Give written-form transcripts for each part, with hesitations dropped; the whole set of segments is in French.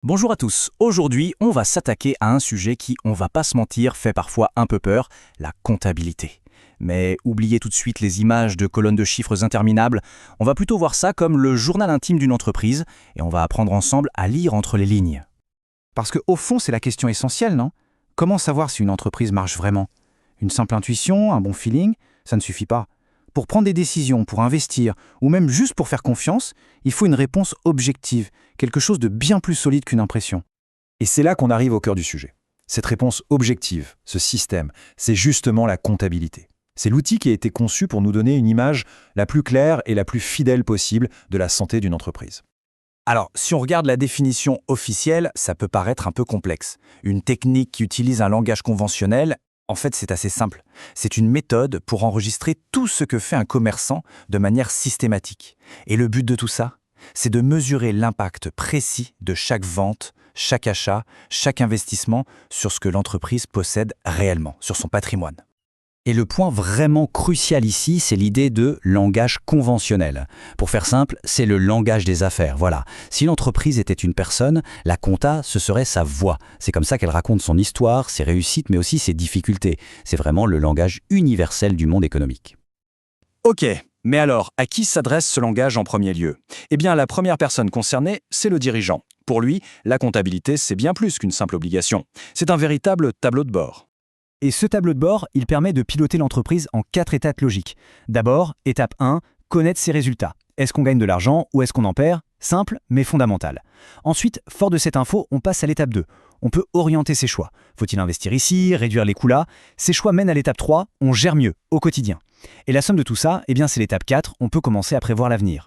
Bonjour à tous, aujourd'hui on va s'attaquer à un sujet qui, on va pas se mentir, fait parfois un peu peur, la comptabilité. Mais oubliez tout de suite les images de colonnes de chiffres interminables, on va plutôt voir ça comme le journal intime d'une entreprise et on va apprendre ensemble à lire entre les lignes. Parce qu'au fond, c'est la question essentielle, non? Comment savoir si une entreprise marche vraiment? Une simple intuition, un bon feeling, ça ne suffit pas. Pour prendre des décisions, pour investir, ou même juste pour faire confiance, il faut une réponse objective, quelque chose de bien plus solide qu'une impression. Et c'est là qu'on arrive au cœur du sujet. Cette réponse objective, ce système, c'est justement la comptabilité. C'est l'outil qui a été conçu pour nous donner une image la plus claire et la plus fidèle possible de la santé d'une entreprise. Alors, si on regarde la définition officielle, ça peut paraître un peu complexe. Une technique qui utilise un langage conventionnel, en fait, c'est assez simple. C'est une méthode pour enregistrer tout ce que fait un commerçant de manière systématique. Et le but de tout ça, c'est de mesurer l'impact précis de chaque vente, chaque achat, chaque investissement sur ce que l'entreprise possède réellement, sur son patrimoine. Et le point vraiment crucial ici, c'est l'idée de langage conventionnel. Pour faire simple, c'est le langage des affaires, voilà. Si l'entreprise était une personne, la compta, ce serait sa voix. C'est comme ça qu'elle raconte son histoire, ses réussites, mais aussi ses difficultés. C'est vraiment le langage universel du monde économique. Ok, mais alors, à qui s'adresse ce langage en premier lieu? Eh bien, la première personne concernée, c'est le dirigeant. Pour lui, la comptabilité, c'est bien plus qu'une simple obligation. C'est un véritable tableau de bord. Et ce tableau de bord, il permet de piloter l'entreprise en 4 étapes logiques. D'abord, étape 1, connaître ses résultats. Est-ce qu'on gagne de l'argent ou est-ce qu'on en perd? Simple, mais fondamental. Ensuite, fort de cette info, on passe à l'étape 2. On peut orienter ses choix. Faut-il investir ici, réduire les coûts là? Ces choix mènent à l'étape 3, on gère mieux, au quotidien. Et la somme de tout ça, eh bien c'est l'étape 4, on peut commencer à prévoir l'avenir.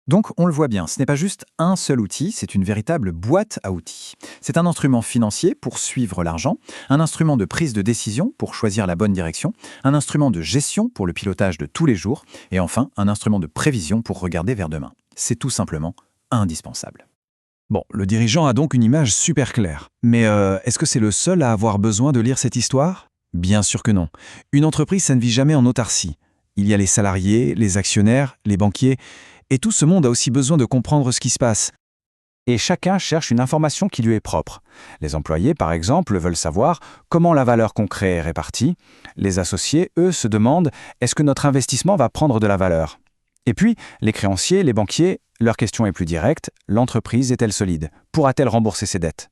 Donc, on le voit bien, ce n'est pas juste un seul outil, c'est une véritable boîte à outils. C'est un instrument financier pour suivre l'argent, un instrument de prise de décision pour choisir la bonne direction, un instrument de gestion pour le pilotage de tous les jours, et enfin, un instrument de prévision pour regarder vers demain. C'est tout simplement indispensable. Bon, le dirigeant a donc une image super claire. Mais est-ce que c'est le seul à avoir besoin de lire cette histoire? Bien sûr que non. Une entreprise, ça ne vit jamais en autarcie. Il y a les salariés, les actionnaires, les banquiers, et tout ce monde a aussi besoin de comprendre ce qui se passe. Et chacun cherche une information qui lui est propre. Les employés, par exemple, veulent savoir comment la valeur qu'on crée est répartie. Les associés, eux, se demandent est-ce que notre investissement va prendre de la valeur? Et puis, les créanciers, les banquiers, leur question est plus directe, l'entreprise est-elle solide? Pourra-t-elle rembourser ses dettes?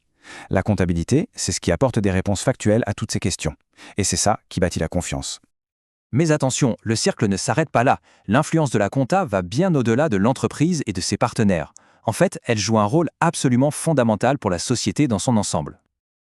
La comptabilité, c'est ce qui apporte des réponses factuelles à toutes ces questions. Et c'est ça qui bâtit la confiance. Mais attention, le cercle ne s'arrête pas là. L'influence de la compta va bien au-delà de l'entreprise et de ses partenaires. En fait, elle joue un rôle absolument fondamental pour la société dans son ensemble.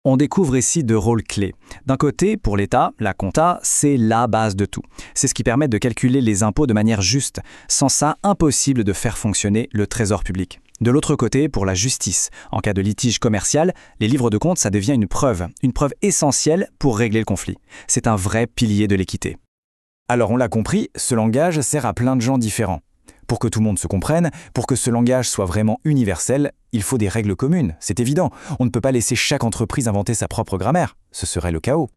On découvre ici deux rôles clés. D'un côté, pour l'État, la compta, c'est la base de tout. C'est ce qui permet de calculer les impôts de manière juste. Sans ça, impossible de faire fonctionner le trésor public. De l'autre côté, pour la justice, en cas de litige commercial, les livres de compte, ça devient une preuve essentielle pour régler le conflit. C'est un vrai pilier de l'équité. Alors on l'a compris, ce langage sert à plein de gens différents. Pour que tout le monde se comprenne, pour que ce langage soit vraiment universel, il faut des règles communes, c'est évident. On ne peut pas laisser chaque entreprise inventer sa propre grammaire, ce serait le chaos.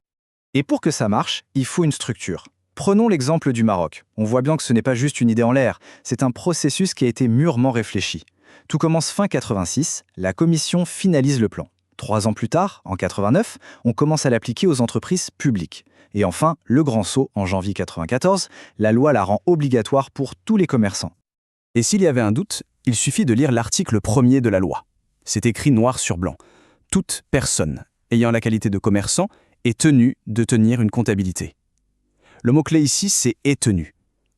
Et pour que ça marche, il faut une structure. Prenons l'exemple du Maroc. On voit bien que ce n'est pas juste une idée en l'air, c'est un processus qui a été mûrement réfléchi. Tout commence fin 86, la commission finalise le plan. 3 ans plus tard, en 89, on commence à l'appliquer aux entreprises publiques. Et enfin, le grand saut, en janvier 94, la loi la rend obligatoire pour tous les commerçants. Et s'il y avait un doute, il suffit de lire l'article 1er de la loi. C'est écrit noir sur blanc. Toute personne ayant la qualité de commerçant est tenue de tenir une comptabilité. Le mot-clé ici, c'est « est tenu ».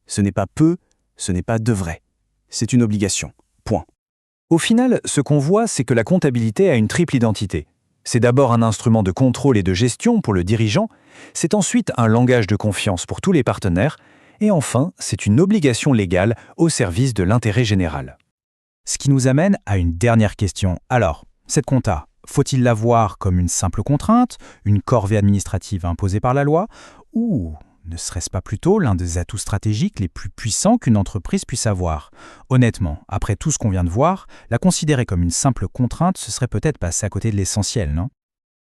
Ce n'est pas peut, ce n'est pas devrait. C'est une obligation. Point. Au final, ce qu'on voit, c'est que la comptabilité a une triple identité. C'est d'abord un instrument de contrôle et de gestion pour le dirigeant, c'est ensuite un langage de confiance pour tous les partenaires, et enfin, c'est une obligation légale au service de l'intérêt général. Ce qui nous amène à une dernière question. Alors, cette compta, faut-il la voir comme une simple contrainte, une corvée administrative imposée par la loi, ou ne serait-ce pas plutôt l'un des atouts stratégiques les plus puissants qu'une entreprise puisse avoir? Honnêtement, après tout ce qu'on vient de voir, la considérer comme une simple contrainte, ce serait peut-être passer à côté de l'essentiel, non?